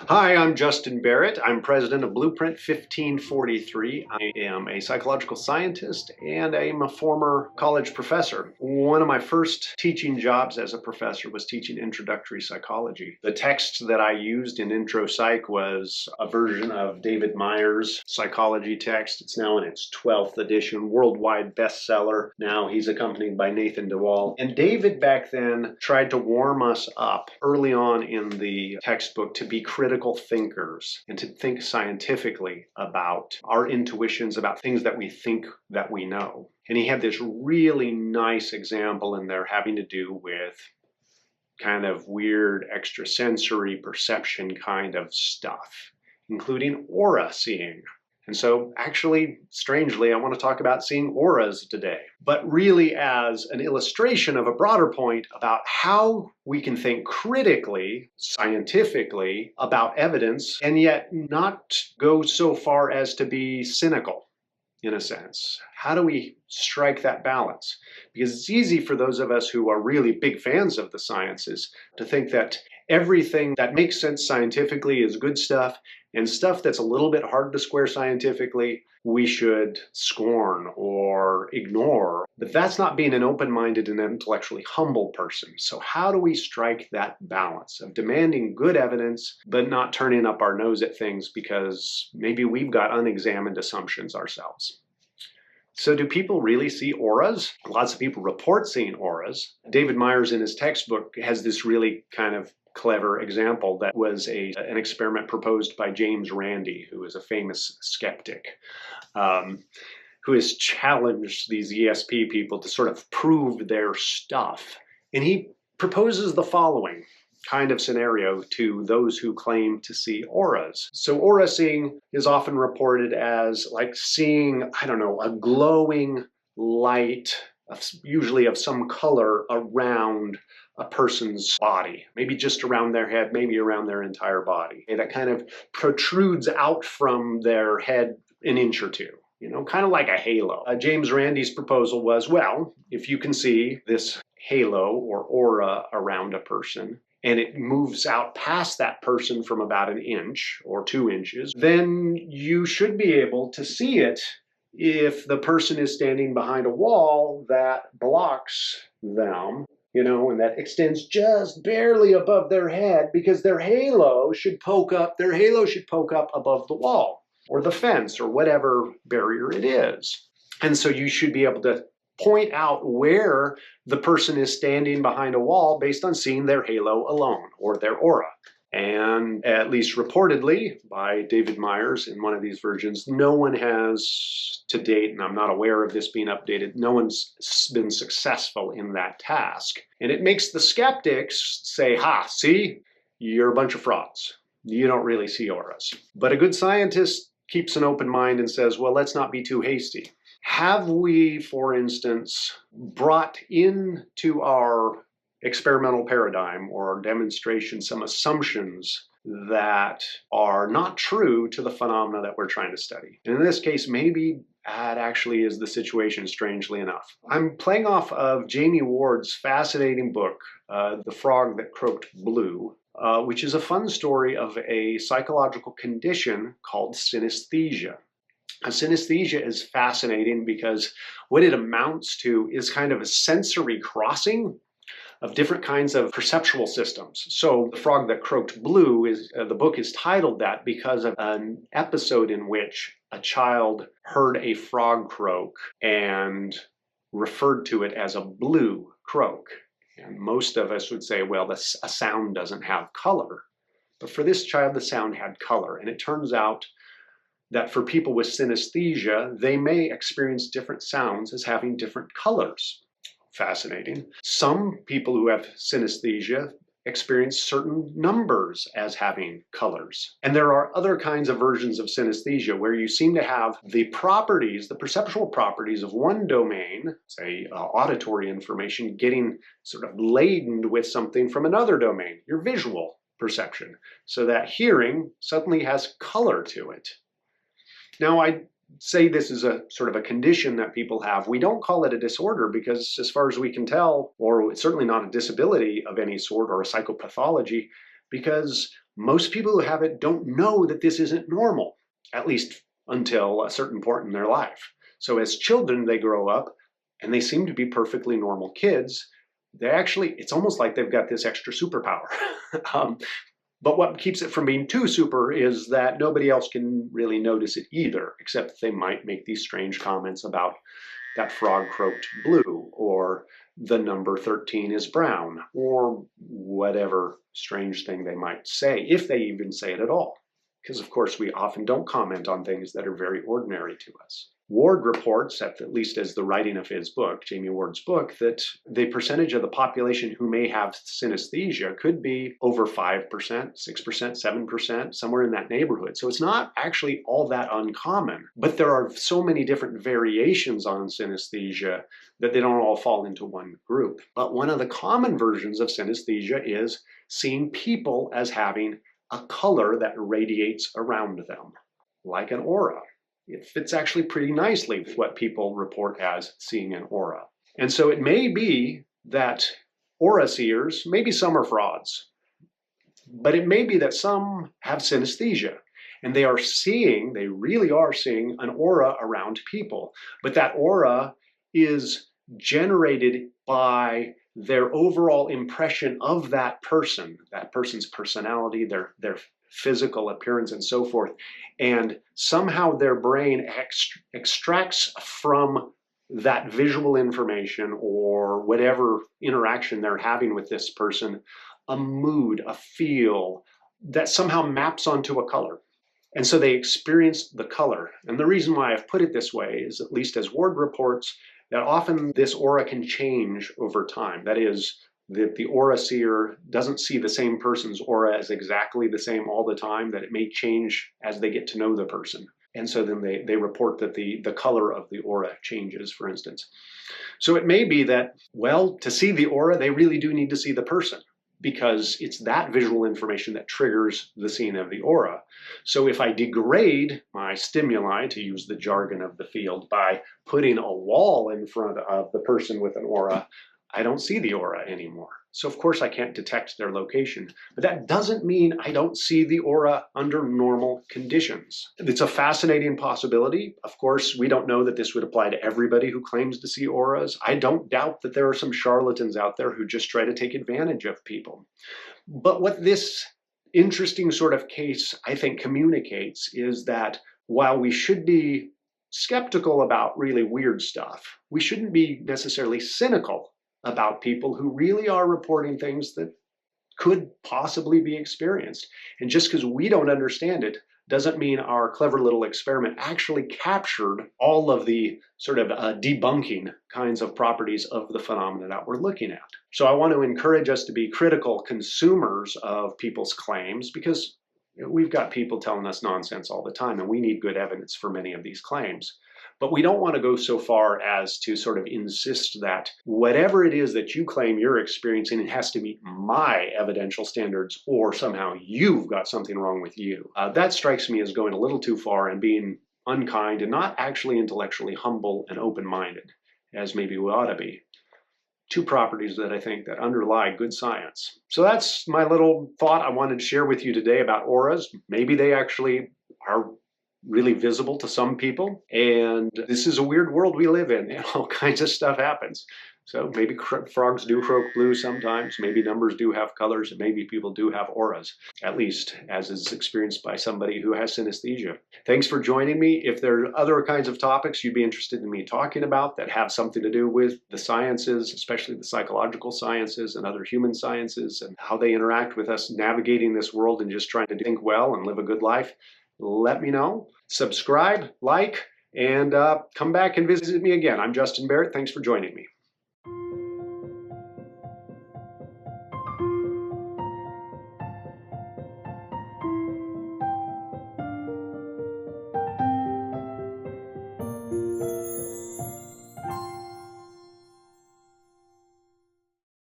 Hi, I'm Justin Barrett. I'm president of Blueprint 1543. I am a psychological scientist and I'm a former college professor. One of my first teaching jobs as a professor was teaching introductory psychology. The text that I used in Intro Psych was a version of David Meyer's psychology text. It's now in its 12th edition, worldwide bestseller. Now he's accompanied by Nathan DeWall. And David back then tried to warm us up early on in the textbook to be critical thinkers and to think scientifically about our intuitions, about things that we think that we know. And he had this really nice example in there having to do with kind of weird extrasensory perception kind of stuff, including aura seeing. And so actually, strangely, I want to talk about seeing auras today, but really as an illustration of a broader point about how we can think critically, scientifically about evidence, and yet not go so far as to be cynical, in a sense. How do we strike that balance? Because it's easy for those of us who are really big fans of the sciences to think that everything that makes sense scientifically is good stuff, and stuff that's a little bit hard to square scientifically, we should scorn or ignore. But that's not being an open-minded and intellectually humble person. So how do we strike that balance of demanding good evidence, but not turning up our nose at things because maybe we've got unexamined assumptions ourselves? So do people really see auras? Lots of people report seeing auras. David Myers in his textbook has this really kind of clever example that was an experiment proposed by James Randi, who is a famous skeptic, who has challenged these ESP people to sort of prove their stuff. And he proposes the following kind of scenario to those who claim to see auras. So aura seeing is often reported as like seeing, I don't know, a glowing light, usually of some color around a person's body, maybe just around their head, maybe around their entire body. That kind of protrudes out from their head an inch or two, kind of like a halo. James Randi's proposal was, well, if you can see this halo or aura around a person, and it moves out past that person from about an inch or 2 inches, then you should be able to see it if the person is standing behind a wall that blocks them, and that extends just barely above their head, because their halo should poke up above the wall or the fence or whatever barrier it is. And so you should be able to point out where the person is standing behind a wall based on seeing their halo alone or their aura. And at least reportedly by David Myers in one of these versions, no one has to date, and I'm not aware of this being updated, no one's been successful in that task. And it makes the skeptics say, ha, see, you're a bunch of frauds. You don't really see auras. But a good scientist keeps an open mind and says, well, let's not be too hasty. Have we, for instance, brought into our experimental paradigm or our demonstration some assumptions that are not true to the phenomena that we're trying to study? And in this case, maybe that actually is the situation, strangely enough. I'm playing off of Jamie Ward's fascinating book, The Frog That Croaked Blue, which is a fun story of a psychological condition called synesthesia. Synesthesia is fascinating because what it amounts to is kind of a sensory crossing of different kinds of perceptual systems. So The Frog That Croaked Blue, the book is titled that because of an episode in which a child heard a frog croak and referred to it as a blue croak. And most of us would say, well, a sound doesn't have color. But for this child, the sound had color. And it turns out that for people with synesthesia, they may experience different sounds as having different colors. Fascinating. Some people who have synesthesia experience certain numbers as having colors. And there are other kinds of versions of synesthesia where you seem to have the properties, the perceptual properties of one domain, say auditory information, getting sort of laden with something from another domain, your visual perception, so that hearing suddenly has color to it. Now, I say this is a sort of a condition that people have. We don't call it a disorder because, as far as we can tell, or it's certainly not a disability of any sort or a psychopathology, because most people who have it don't know that this isn't normal, at least until a certain point in their life. So as children, they grow up and they seem to be perfectly normal kids. It's almost like they've got this extra superpower. But what keeps it from being too super is that nobody else can really notice it either, except they might make these strange comments about that frog croaked blue, or the number 13 is brown, or whatever strange thing they might say, if they even say it at all. Because of course we often don't comment on things that are very ordinary to us. Ward reports, at least as the writing of his book, Jamie Ward's book, that the percentage of the population who may have synesthesia could be over 5%, 6%, 7%, somewhere in that neighborhood. So it's not actually all that uncommon, but there are so many different variations on synesthesia that they don't all fall into one group. But one of the common versions of synesthesia is seeing people as having a color that radiates around them, like an aura. It fits actually pretty nicely with what people report as seeing an aura. And so it may be that aura seers, maybe some are frauds, but it may be that some have synesthesia and they really are seeing an aura around people. But that aura is generated by their overall impression of that person's personality, their physical appearance and so forth. And somehow their brain extracts from that visual information or whatever interaction they're having with this person, a mood, a feel that somehow maps onto a color. And so they experience the color. And the reason why I've put it this way is, at least as Ward reports, that often this aura can change over time. That is, that the aura seer doesn't see the same person's aura as exactly the same all the time, that it may change as they get to know the person. And so then they report that the color of the aura changes, for instance. So it may be that, well, to see the aura, they really do need to see the person, because it's that visual information that triggers the seeing of the aura. So if I degrade my stimuli, to use the jargon of the field, by putting a wall in front of the person with an aura, I don't see the aura anymore. So of course I can't detect their location, but that doesn't mean I don't see the aura under normal conditions. It's a fascinating possibility. Of course, we don't know that this would apply to everybody who claims to see auras. I don't doubt that there are some charlatans out there who just try to take advantage of people. But what this interesting sort of case, I think, communicates is that while we should be skeptical about really weird stuff, we shouldn't be necessarily cynical about people who really are reporting things that could possibly be experienced. And just because we don't understand it doesn't mean our clever little experiment actually captured all of the sort of debunking kinds of properties of the phenomena that we're looking at. So I want to encourage us to be critical consumers of people's claims, because we've got people telling us nonsense all the time, and we need good evidence for many of these claims. But we don't want to go so far as to sort of insist that whatever it is that you claim you're experiencing, it has to meet my evidential standards, or somehow you've got something wrong with you. That strikes me as going a little too far and being unkind and not actually intellectually humble and open-minded, as maybe we ought to be. Two properties that I think that underlie good science. So that's my little thought I wanted to share with you today about auras. Maybe they actually are really visible to some people, and this is a weird world we live in, and all kinds of stuff happens. So maybe frogs do croak blue sometimes, maybe numbers do have colors, and maybe people do have auras, at least as is experienced by somebody who has synesthesia. Thanks for joining me. If there are other kinds of topics you'd be interested in me talking about that have something to do with the sciences, especially the psychological sciences and other human sciences, and how they interact with us navigating this world and just trying to think well and live a good life, let me know. Subscribe, like, and come back and visit me again. I'm Justin Barrett. Thanks for joining me.